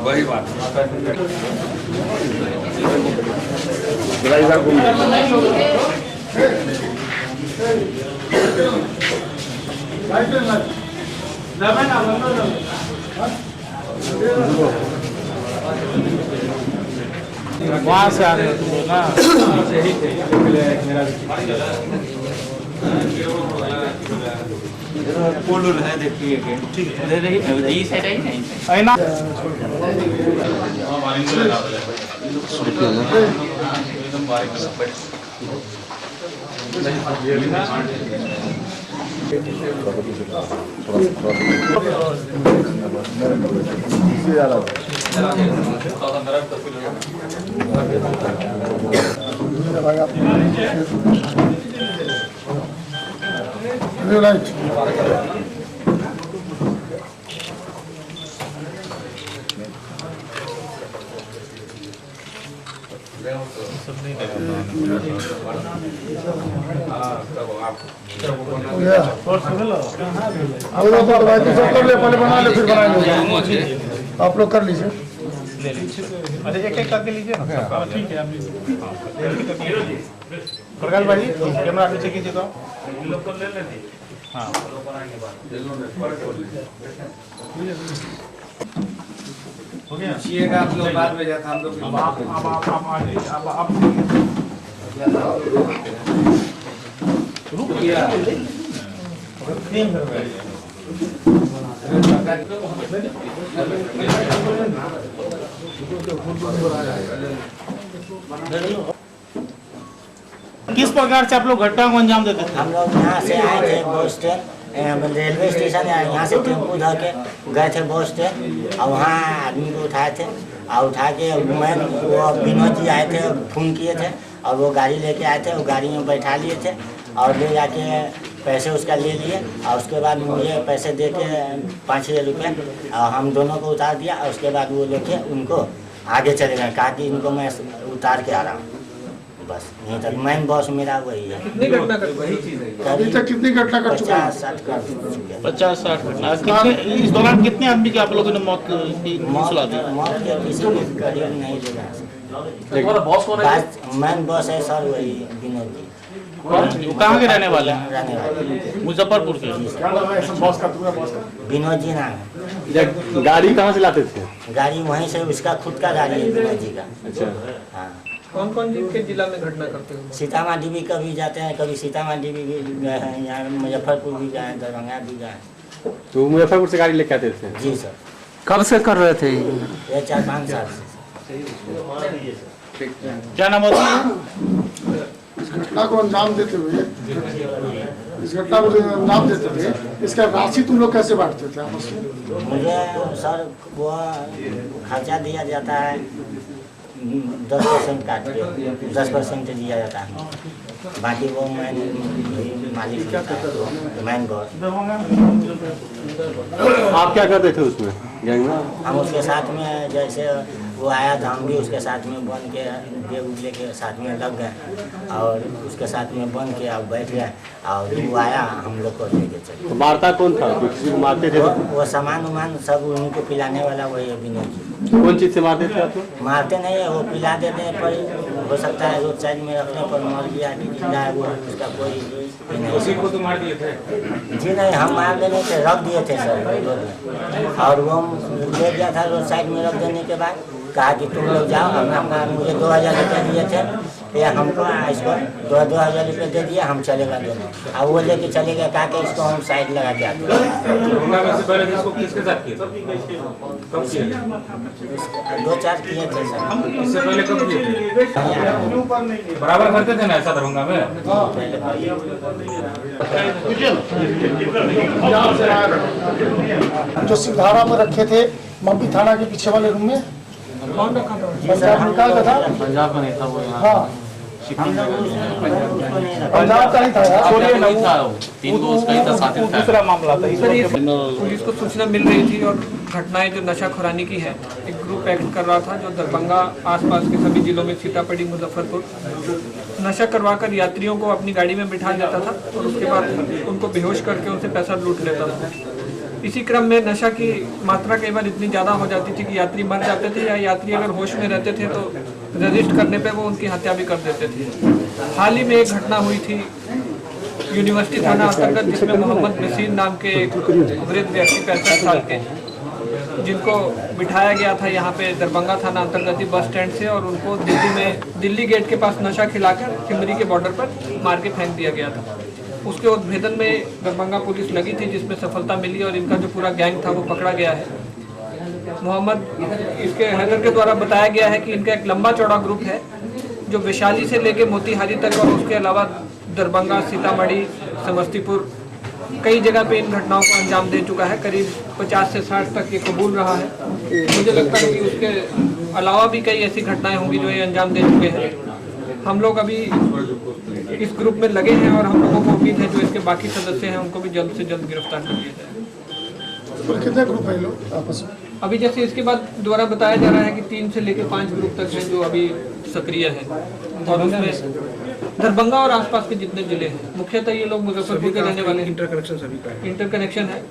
वही बात वहाँ से आ रहे हो तुम लोग ना? पुल है, देखिए ठीक है। यही साइड है है ना? पहले बना लो फिर बनाएंगे। आप लोग कर लीजिए। अरे एक एक करके लीजिए ना। ठीक है, आप प्रकाश भाई कैमरा नीचे कीजिए तो हाँ। हो गया आप लोग बाद में जाता हम लोग रुक गया। किस प्रकार से आप लोग घटना को अंजाम देते थे? हम लोग यहाँ से आए थे बस स्टैंड, रेलवे स्टेशन यहाँ से टेम्पू धर के गए थे बस स्टैंड और वहाँ आदमी को उठाए थे और उठा के मैं वो विनोद जी आए थे, फोन किए थे और वो गाड़ी लेके आए थे, वो गाड़ी में बैठा लिए थे और ले जाके पैसे उसका ले लिए और उसके बाद मुझे पैसे दे के 5,000 रुपये और हम दोनों को उतार दिया और उसके बाद वो लेके उनको आगे चले गए, कहा कि इनको मैं उतार के आ रहा हूँ। बस यहीं तक मेन बॉस मेरा वही है। कितनी घटना कर वही चीज है अभी तक कितनी घटना कर चुका है? 50-60 कर चुके हैं। 50-60 घटना। इस दौरान कितने आदमी की आप लोगों ने मौत की सूचना दी? मौत के किसी भी करीब नहीं लगा। बॉस कौन है? मेन बॉस है सर वही विनोद जी। वो कहाँ के रहने वाले हैं? रहने वाले मुजफ्फरपुर के। बॉस का पूरा बॉस का विनोद जी नाम है। गाड़ी कहाँ से लाते थे? गाड़ी वहीं से, उसका खुद का गाड़ी है विनोद जी का। अच्छा, हाँ। कौन कौन के जिला में घटना करते हो? सीतामढ़ी भी कभी जाते हैं, कभी सीतामढ़ी भी गए हैं, यहाँ मुजफ्फरपुर भी गए हैं, दरभंगा भी गए हैं। तो मुजफ्फरपुर से गाड़ी लेके आते थे? जी सर। कब से कर रहे थे? ये 4-5 साल से। क्या नाम होता है? इस घटना को अंजाम देते हुए इसका राशि तुम लोग कैसे बांटते थे आपस में? मुझे सर वो खर्चा दिया जाता है 10% काट के 10% दिया जाता है, बाकी वो मैन मालिक मैन बॉस। आप क्या करते थे उसमें गैंग में? हम उसके साथ में जैसे वो आया था, हम भी उसके साथ में बन के बेग लेके साथ में लग गए और उसके साथ में बन के अब बैठ गए और वो आया, हम लोग को लेके चले। तो मारता कौन था? किसी को मारते थे? वो सामान उमान सब उनको पिलाने वाला वही है विनोद जी। कौन चीज़ से मारते थे आप लोग? मारते नहीं है, वो पिला देते हैं पर हो सकता है रोड साइड में रखने पर मर गया कि जिंदा है, वो उसका कोई उसी को तो मार दिए थे? जी नहीं, हम मार देने थे, रख दिए थे सर रोड में और वो ले गया था रोड साइड में रख देने के बाद कहा कि तुम लोग जाओ अपना मुझे 2,000 रुपये दिए थे या हमको इसको 2,000 रुपये दे दिए, हम चलेगा दोनों। अब वो लेके चले गए, कहा कि इसको हम साइड लगा के आते हैं। किसके साथ किए? कब किए? 2-4 किए थे सर। इससे पहले कब किए थे? बराबर करते थे ना ऐसा दरभंगा में? जो सिंघाड़ा में रखे थे मम्मी थाना के पीछे वाले रूम में कौन रखा था? पंजाब निकाल का था? पंजाब का नहीं था वो, हाँ पंजाब का ही था यार। नहीं था वो, 3 दोस्त का ही था, साथ में दूसरा मामला था। पुलिस को सूचना मिल रही थी और घटनाएं जो नशाखुरानी की है, एक ग्रुप एक्ट कर रहा था जो दरभंगा आसपास के सभी जिलों में सीतामढ़ी मुजफ्फरपुर नशा करवाकर यात्रियों को अपनी गाड़ी में बिठा देता था और उसके बाद उनको बेहोश करके उनसे पैसा लूट लेता था। इसी क्रम में नशा की मात्रा कई बार इतनी ज़्यादा हो जाती थी कि यात्री मर जाते थे, या यात्री अगर होश में रहते थे तो रजिस्ट करने पे वो उनकी हत्या भी कर देते थे। हाल ही में एक घटना हुई थी यूनिवर्सिटी थाना अंतर्गत, जिसमें मोहम्मद नसीर नाम के एक वृद्ध व्यक्ति 65 साल के, जिनको बिठाया गया था यहाँ पे दरभंगा थाना अंतर्गत बस स्टैंड से, और उनको दिल्ली गेट के पास नशा खिलाकर सिमरी के बॉर्डर पर मार के फेंक दिया गया था। उसके उद्भेदन में दरभंगा पुलिस लगी थी, जिसमें सफलता मिली और इनका जो पूरा गैंग था वो पकड़ा गया है। मोहम्मद इसके हैदर के द्वारा बताया गया है कि इनका एक लंबा चौड़ा ग्रुप है जो वैशाली से लेके मोतिहारी तक और उसके अलावा दरभंगा, सीतामढ़ी, समस्तीपुर कई जगह पे इन घटनाओं को अंजाम दे चुका है। करीब 50 से 60 तक ये कबूल रहा है। मुझे लगता है कि उसके अलावा भी कई ऐसी घटनाएं होंगी जो ये अंजाम दे चुके हैं। हम लोग अभी इस ग्रुप में लगे हैं और हम लोगों को उम्मीद है जो इसके बाकी सदस्य हैं उनको भी जल्द से जल्द गिरफ्तार कर लिया जाए। तो कितने ग्रुप है लोग आपस में? अभी जैसे इसके बाद द्वारा बताया जा रहा है कि 3 से लेकर 5 ग्रुप तक हैं जो अभी सक्रिय हैं, और उसमें दरभंगा और आसपास के जितने जिले हैं, मुख्यतः ये लोग मुजफ्फरपुर के रहने वाले हैं। इंटरकनेक्शन सभी का है। इंटरकनेक्शन है,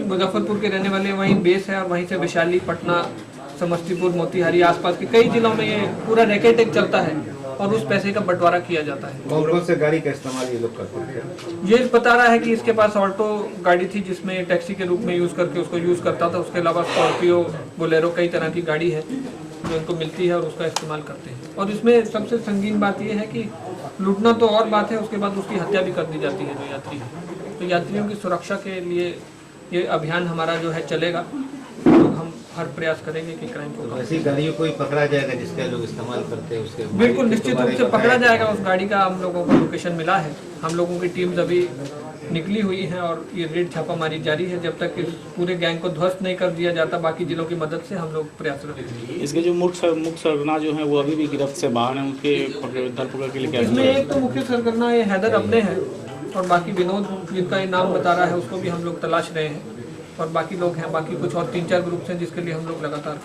मुजफ्फरपुर के रहने वाले, वहीं बेस है, और वहीं से वैशाली, पटना, समस्तीपुर, मोतिहारी आसपास के कई जिलों में ये पूरा रैकेट एक चलता है और उस पैसे का बंटवारा किया जाता है। कौन से गाड़ी का इस्तेमाल ये लोग करते हैं? ये बता रहा है कि इसके पास ऑल्टो गाड़ी थी जिसमें टैक्सी के रूप में यूज़ करके उसको यूज़ करता था। उसके अलावा स्कॉर्पियो, बोलेरो, कई तरह की गाड़ी है जो इनको मिलती है और उसका इस्तेमाल करते हैं। और इसमें सबसे संगीन बात यह है कि लूटना तो और बात है, उसके बाद उसकी हत्या भी कर दी जाती है जो यात्री है। तो यात्रियों की सुरक्षा के लिए ये अभियान हमारा जो है चलेगा। तो हम हर प्रयास करेंगे कि क्राइम को ऐसी गाड़ियों को पकड़ा जाएगा जिसका लोग इस्तेमाल करते हैं उसके? बिल्कुल निश्चित रूप से पकड़ा जाएगा। उस गाड़ी का हम लोगों को लोकेशन मिला है, हम लोगों की टीम्स अभी निकली हुई हैं और ये रेड छापामारी जारी है। जब तक इस पूरे गैंग को ध्वस्त नहीं कर दिया जाता बाकी जिलों की मदद से हम लोग प्रयासरत हैं। इसके जो मुख्य सरगना जो है वो अभी भी गिरफ्त से बाहर हैं, उनके धरपकड़ के लिए क्या? इसमें एक तो मुख्य सरगना ये हैदर अपने हैं, और बाकी विनोद जिनका ये नाम बता रहा है उसको भी हम लोग तलाश रहे हैं, और बाकी लोग हैं, बाकी कुछ और 3-4 ग्रुप हैं जिसके लिए हम लोग लगातार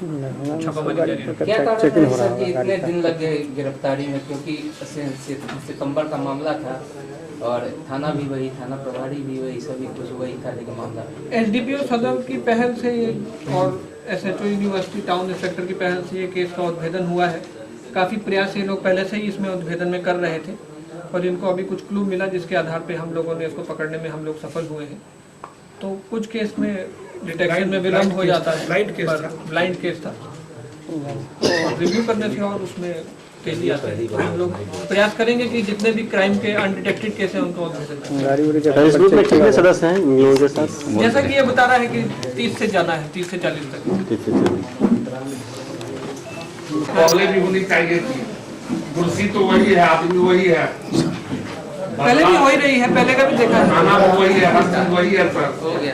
छापामारी जारी है। क्या कारण है सर कि इतने दिन लग गए गिरफ्तारी में? क्योंकि सितंबर का मामला था और थाना भी वही, थाना प्रभारी भी वही, सभी कुछ वही था, लेकिन मामला एसडीपीओ सदर की पहल से और एसएचओ यूनिवर्सिटी टाउन इंस्पेक्टर की पहल से ये केस का उद्भेदन हुआ है। काफ़ी प्रयास ये लोग पहले से ही इसमें उद्भेदन में कर रहे थे, और इनको अभी कुछ क्लू मिला जिसके आधार पे हम लोगों ने इसको पकड़ने में हम लोग सफल हुए हैं। तो कुछ केस में डिटेक्शन में विलम्ब हो जाता है, ब्लाइंड केस था, तो रिव्यू करने से और उसमें तेजी आता है। हम लोग प्रयास करेंगे कि जितने भी क्राइम के अनडिटेक्टेड केस हैं उनको फेसबुक में कितने सदस्य हैं इन लोगों के साथ? जैसा कि ये बता रहा है कि 30 से जाना है, 30 से 40 तक। पहले भी होनी चाहिए थी, कुर्सी तो वही है, आदमी वही है, पहले भी वही रही है, पहले का भी देखा है, खाना वही है, हर चीज वही है सर। हो गया।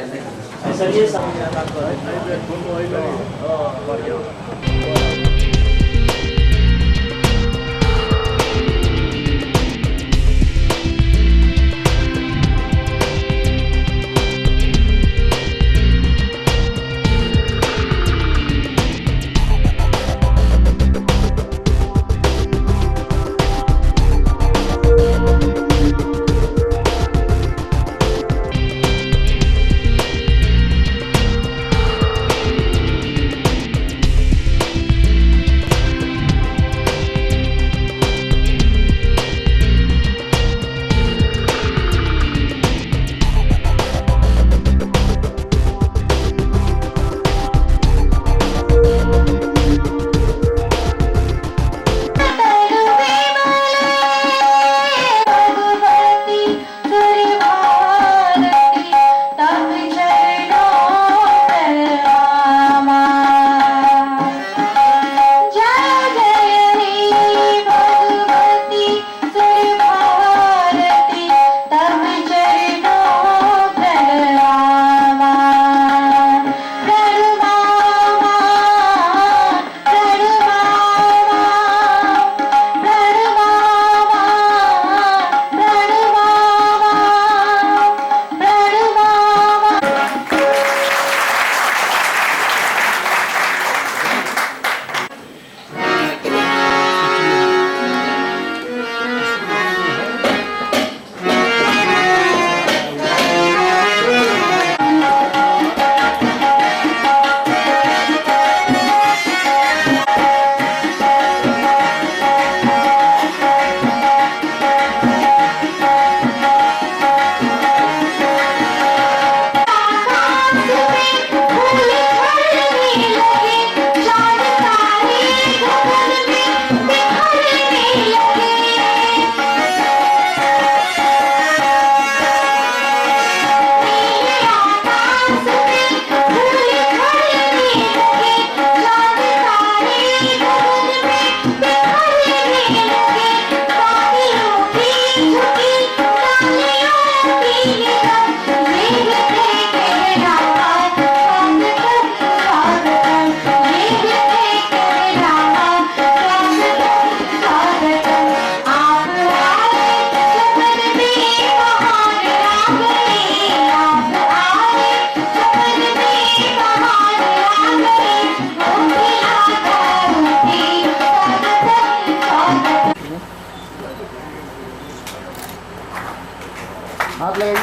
हाथ लगाइए।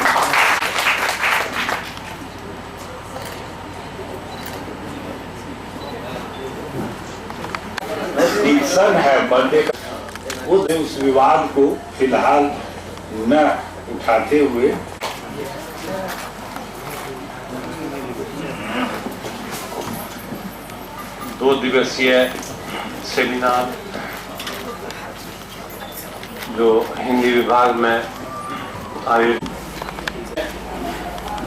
सन है बर्थडे का, उस विवाद को फिलहाल न उठाते हुए दो दिवसीय सेमिनार जो हिंदी विभाग में आयोजित,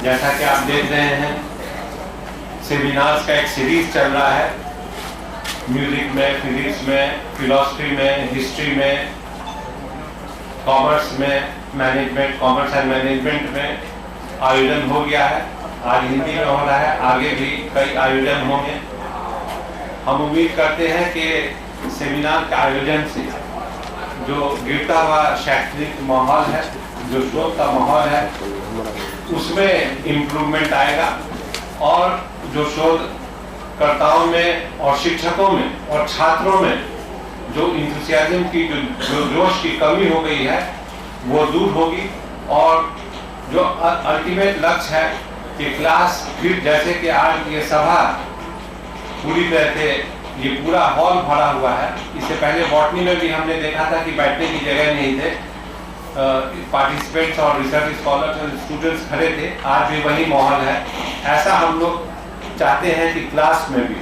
जैसा कि आप देख रहे हैं सेमिनार्स का एक सीरीज चल रहा है। म्यूजिक में, फिजिक्स में, फिलॉसफी में, हिस्ट्री में, कॉमर्स में, मैनेजमेंट, कॉमर्स एंड मैनेजमेंट में आयोजन हो गया है। आज हिंदी में हो रहा है, आगे भी कई आयोजन होंगे। हम उम्मीद करते हैं कि सेमिनार के आयोजन से जो गिरता हुआ शैक्षणिक माहौल है, जो शोध का माहौल है, उसमें इम्प्रूवमेंट आएगा और जो शोधकर्ताओं में और शिक्षकों में और छात्रों में जो इंथुसियाज्म की जो जोश की कमी हो गई है वो दूर होगी और जो अल्टीमेट लक्ष्य है कि क्लास फिर जैसे कि आज ये सभा पूरी तरह से ये पूरा हॉल भरा हुआ है। इससे पहले बॉटनी में भी हमने देखा था कि बैठने की जगह नहीं थे, पार्टिसिपेंट्स और रिसर्च स्कॉलर्स और स्टूडेंट्स खड़े थे। आज भी वही माहौल है। ऐसा हम लोग चाहते हैं कि क्लास में भी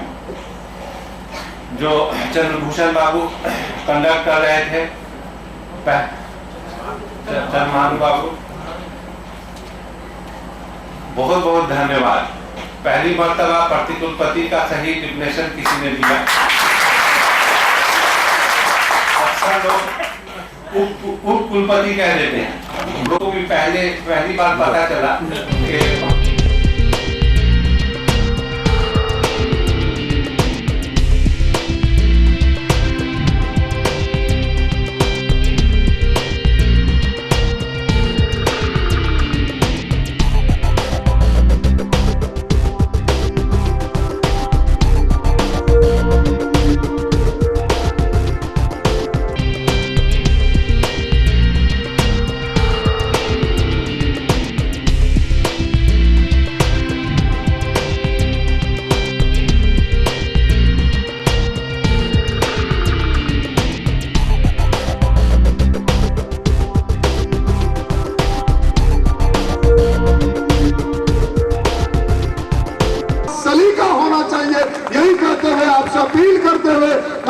जो चंद्रभूषण बाबू कंडक्ट कर रहे थे, चंद्रमान बाबू, बहुत बहुत धन्यवाद। पहली मर्तबा प्रतिकुलपति का सही डिफिनेशन किसी ने दिया। अक्सर लोग उप कुलपति कह देते हैं, लोगों भी पहली बार पता चला कि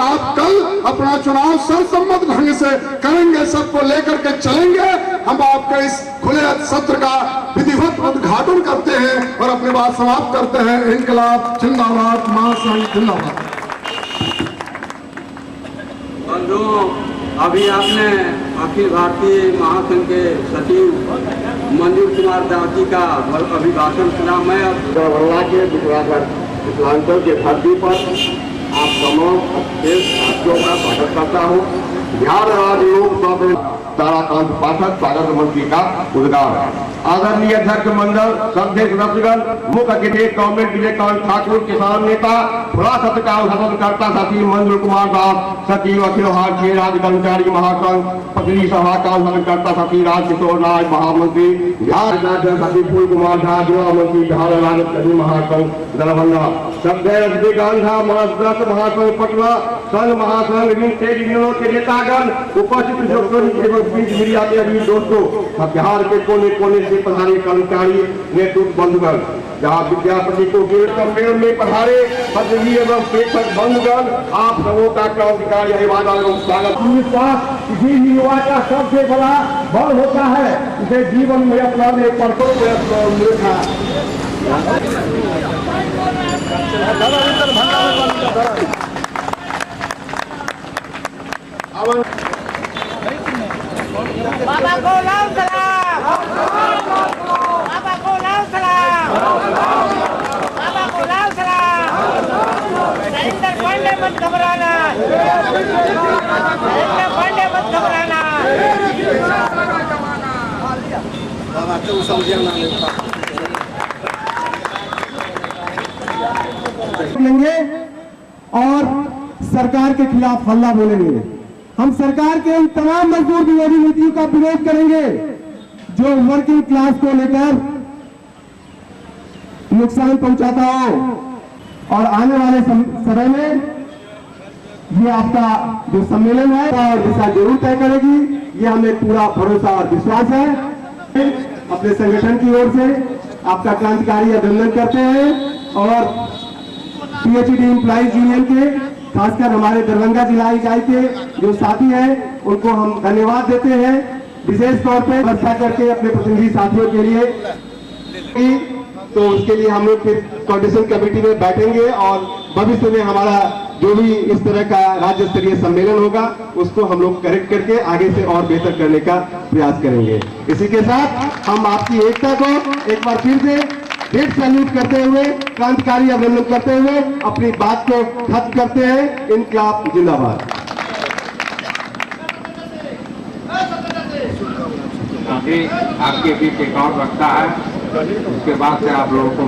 आप कल अपना चुनाव सर्वसम्मत ढंग से करेंगे, सबको लेकर के चलेंगे। हम आपके इस खुले सत्र का विधिवत उद्घाटन करते हैं और अपनी बात समाप्त करते हैं। इनकलाब जिंदाबाद, महासंघ जिंदाबाद। अभी आपने अखिल भारतीय महासंघ के सचिव मंजूर कुमार दास जी का अभिभाषण सुना। मैं के मिथिलांचल के धरती पर आप तमाम साथियों का स्वागत करता हूँ। बिहार राज्य लोकसभा ताराकांत पाठक स्वागत मंत्री का उद्घाटन। आदरणीय अध्यक्ष मंडल, श्रद्धेय सदस्यगण, मुख्य अतिथि कॉमरेड विजयकांत ठाकुर, किसान नेता, खुला सत्र का उद्घाटन करता सचिव मंजूर कुमार दास, सचिव अखिल भारतीय राज्य कर्मचारी महासंघ, प्रतिनिधि सभा का उद्घाटन करता सचिव राजकिशोर नाथ, महामंत्री बिहार राज्य सचिव फूल कुमार झा, गृह मंत्री बिहार राज्य महासंघ दरभंगा, श्रद्धेय रजनीकांत महासदस्य महासंघ पटना, संघ महासंघ विभिन्न ट्रेड यूनियनों के नेतागण, उपस्थित एवं मीडिया के अभी दोस्तों, बिहार के कोने कोने से पधारे कर्मचारी, नेतृत्व बंधुगण, जहाँ विद्यापति को सम्मेलन में पधारे पदवी एवं प्रेक्षक बंधुगण, आप सबों का क्रांतिकारी अभिवादन एवं स्वागत। विश्वास किसी भी युवा का सबसे बड़ा बल होता है, इसे जीवन में अपनाने पर बाबा को लाल सलाम, बाबा को लाल सलाम, बाबा को लाल सलाम। नरेंद्र पांडे मत घबराना, नरेंद्र पांडे मत घबराना। लेंगे और सरकार के खिलाफ हल्ला बोलेंगे। हम सरकार के उन तमाम मजदूर विरोधी नीतियों का विरोध करेंगे जो वर्किंग क्लास को लेकर नुकसान पहुंचाता हो, और आने वाले समय में ये आपका जो सम्मेलन है और दिशा जरूर तय करेगी, ये हमें पूरा भरोसा और विश्वास है। अपने संगठन की ओर से आपका क्रांतिकारी अभिनंदन करते हैं और पीएचडी एम्प्लॉइज यूनियन के, खासकर हमारे दरभंगा जिला इकाई के जो साथी हैं उनको हम धन्यवाद देते हैं, विशेष तौर पे वर्षा करके अपने प्रतिनिधि साथियों के लिए। तो उसके लिए हम लोग फिर कोऑर्डिनेशन कमेटी में बैठेंगे और भविष्य में हमारा जो भी इस तरह का राज्य स्तरीय सम्मेलन होगा उसको हम लोग करेक्ट करके आगे से और बेहतर करने का प्रयास करेंगे। इसी के साथ हम आपकी एकता को एक बार फिर से रेड सैल्यूट करते हुए, क्रांतिकारी अभिनंदन करते हुए अपनी बात को खत्म करते हैं। इनकलाब जिंदाबाद। अभी आपके बीच एक और वक्ता है, उसके बाद से आप लोगों को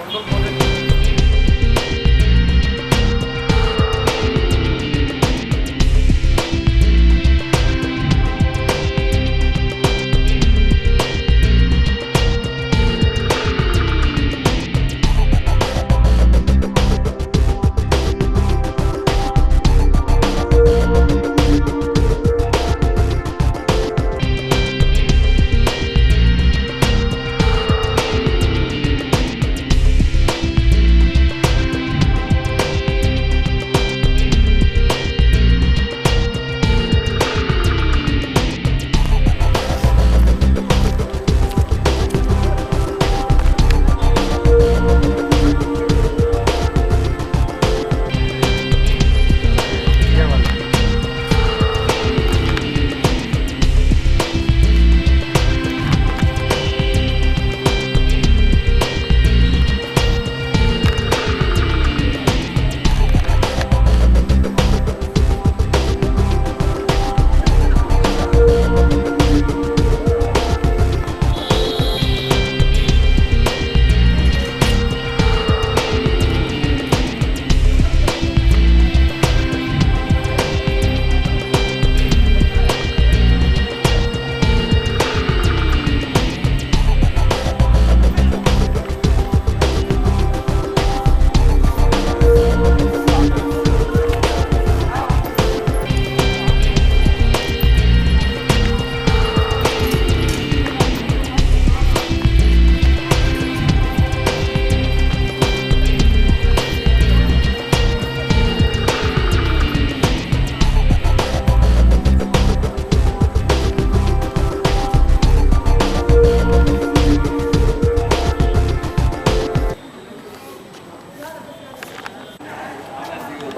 हम लोग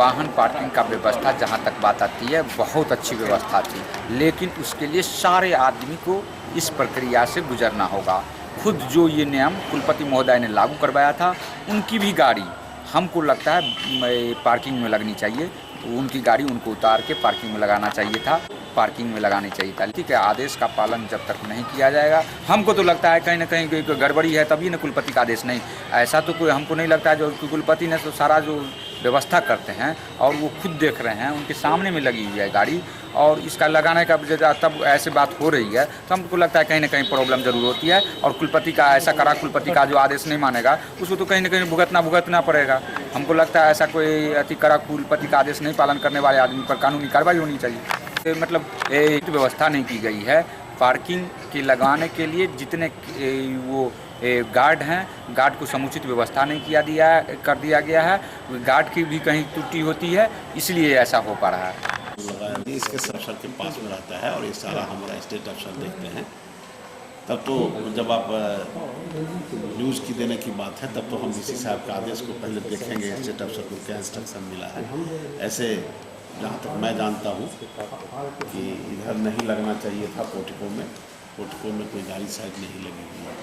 वाहन पार्किंग का व्यवस्था जहाँ तक बात आती है बहुत अच्छी व्यवस्था थी, लेकिन उसके लिए सारे आदमी को इस प्रक्रिया से गुजरना होगा। खुद जो ये नियम कुलपति महोदय ने लागू करवाया था, उनकी भी गाड़ी हमको लगता है पार्किंग में लगनी चाहिए। उनकी गाड़ी उनको उतार के पार्किंग में लगाना चाहिए था, पार्किंग में लगानी चाहिए था। ठीक है, आदेश का पालन जब तक नहीं किया जाएगा, हमको तो लगता है कहीं ना कहीं कोई गड़बड़ी है, तभी ना कुलपति का आदेश नहीं। ऐसा तो कोई हमको नहीं लगता है। जो कुलपति ने तो सारा जो व्यवस्था करते हैं और वो खुद देख रहे हैं, उनके सामने में लगी हुई है गाड़ी, और इसका लगाने का तब ऐसे बात हो रही है, तो हमको लगता है कहीं ना कहीं प्रॉब्लम जरूर होती है। और कुलपति का ऐसा करा, कुलपति का जो आदेश नहीं मानेगा उसको तो कहीं ना कहीं भुगतना पड़ेगा। हमको लगता है ऐसा कोई अति कड़ा कुलपति का आदेश नहीं पालन करने वाले आदमी पर कानूनी कार्रवाई होनी चाहिए। मतलब व्यवस्था नहीं की गई है पार्किंग के लगाने के लिए। जितने वो गार्ड हैं, गार्ड को समुचित व्यवस्था नहीं कर दिया गया है। गार्ड की भी कहीं त्रुटि होती है, इसलिए ऐसा हो पा रहा है। इसके सब अफसर के पास में रहता है और ये सारा हमारा स्टेट अफसर देखते हैं। तब तो जब आप न्यूज़ की देने की बात है, तब तो हम डीसी साहब के आदेश को पहले देखेंगे, स्टेट अफसर को क्या इंस्ट्रक्शन मिला है। ऐसे जहाँ तक मैं जानता हूँ कि इधर नहीं लगना चाहिए था पोर्टिको में कोई गाड़ी साइड नहीं लगी हुई है।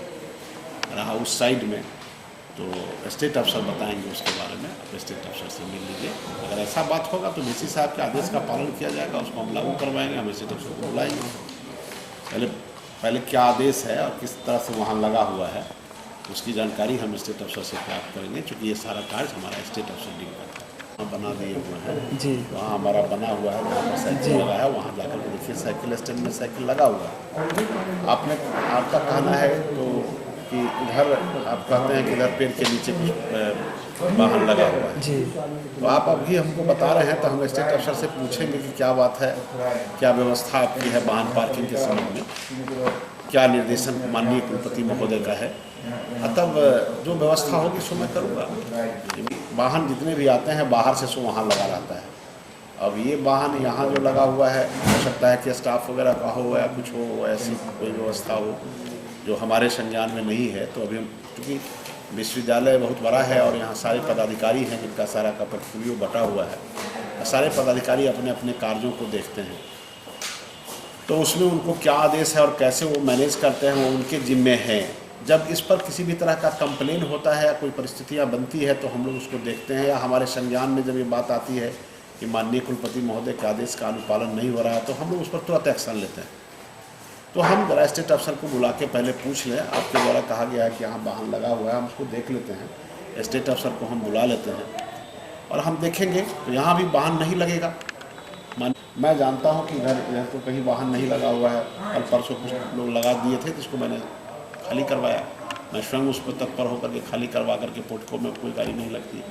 रहा उस साइड में तो स्टेट अफसर बताएंगे उसके बारे में, आप स्टेट अफसर से मिल लीजिए। अगर ऐसा बात होगा तो डीसी साहब के आदेश का पालन किया जाएगा, उसको हम लागू करवाएंगे। हम स्टेट अफसर को बुलाएंगे, पहले क्या आदेश है और किस तरह से वहाँ लगा हुआ है उसकी जानकारी हम स्टेट अफसर से प्राप्त करेंगे, क्योंकि ये सारा कार्य हमारा स्टेट अफसर डील करता है। बना दिए हुए हैं जी, वहाँ हमारा बना हुआ है, वहाँ पर साइकिल लगा है, वहाँ जाकर के देखिए साइकिल स्टैंड में साइकिल लगा हुआ है। आपका कहना है तो कि इधर आप कहते हैं कि इधर पेड़ के नीचे कुछ वाहन लगा हुआ है जी, तो आप अभी हमको बता रहे हैं, तो हम स्टेट अफसर से पूछेंगे कि क्या बात है, क्या व्यवस्था आपकी है वाहन पार्किंग के संबंध में, क्या निर्देशन माननीय कुलपति महोदय का है। तब जो व्यवस्था होगी सो मैं करूँगा। वाहन जितने भी आते हैं बाहर से सो वहाँ लगा रहता है। अब ये वाहन यहाँ जो लगा हुआ है, हो सकता है कि स्टाफ वगैरह का हो या कुछ हो, ऐसी कोई व्यवस्था हो जो हमारे संज्ञान में नहीं है। तो अभी क्योंकि विश्वविद्यालय बहुत बड़ा है और यहाँ सारे पदाधिकारी हैं जिनका सारा का पोर्टफोलियो बटा हुआ है, सारे पदाधिकारी अपने अपने कार्यों को देखते हैं, तो उसमें उनको क्या आदेश है और कैसे वो मैनेज करते हैं वो उनके जिम्मे हैं। जब इस पर किसी भी तरह का कंप्लेन होता है या कोई परिस्थितियाँ बनती है तो हम लोग उसको देखते हैं, या हमारे संज्ञान में जब ये बात आती है कि माननीय कुलपति महोदय के आदेश का अनुपालन नहीं हो रहा है, तो हम लोग उस पर तुरंत एक्शन लेते हैं। तो हम जरा स्टेट अफसर को बुला के पहले पूछ लें, आपके द्वारा कहा गया है कि यहाँ वाहन लगा हुआ है, हम उसको देख लेते हैं। स्टेट अफसर को हम बुला लेते हैं और हम देखेंगे तो यहाँ भी वाहन नहीं लगेगा। मैं जानता हूँ कि इधर तो कहीं वाहन नहीं लगा हुआ है, कल परसों कुछ लोग लगा दिए थे जिसको मैंने खाली करवाया। मैं स्वयं उस पर तत्पर होकर के खाली करवा करके पोर्टिको में कोई गाड़ी नहीं लगती।